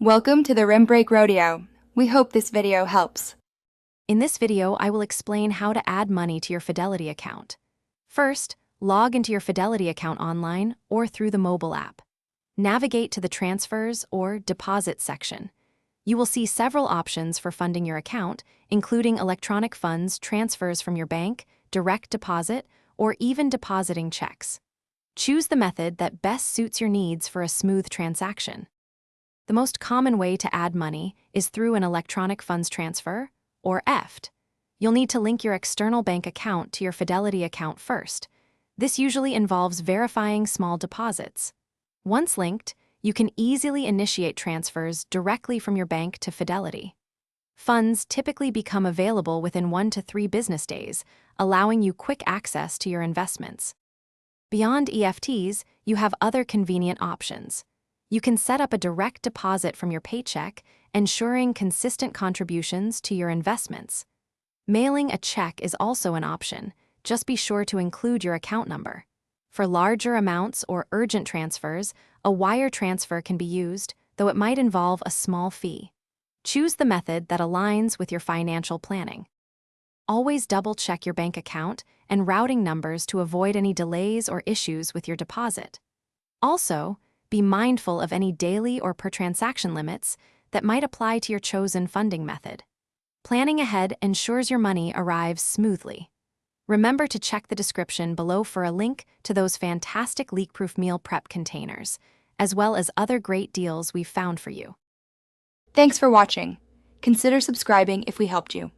Welcome to the Rim Break Rodeo. We hope this video helps. In this video, I will explain how to add money to your Fidelity account. First, log into your Fidelity account online or through the mobile app. Navigate to the Transfers or Deposit section. You will see several options for funding your account, including electronic funds, transfers from your bank, direct deposit, or even depositing checks. Choose the method that best suits your needs for a smooth transaction. The most common way to add money is through an electronic funds transfer, or EFT. You'll need to link your external bank account to your Fidelity account first. This usually involves verifying small deposits. Once linked, you can easily initiate transfers directly from your bank to Fidelity. Funds typically become available within 1 to 3 business days, allowing you quick access to your investments. Beyond EFTs, you have other convenient options. You can set up a direct deposit from your paycheck, ensuring consistent contributions to your investments. Mailing a check is also an option. Just be sure to include your account number. For larger amounts or urgent transfers, a wire transfer can be used, though it might involve a small fee. Choose the method that aligns with your financial planning. Always double-check your bank account and routing numbers to avoid any delays or issues with your deposit. Also, be mindful of any daily or per-transaction limits that might apply to your chosen funding method. Planning ahead ensures your money arrives smoothly. Remember to check the description below for a link to those fantastic leak-proof meal prep containers, as well as other great deals we've found for you. Thanks for watching. Consider subscribing if we helped you.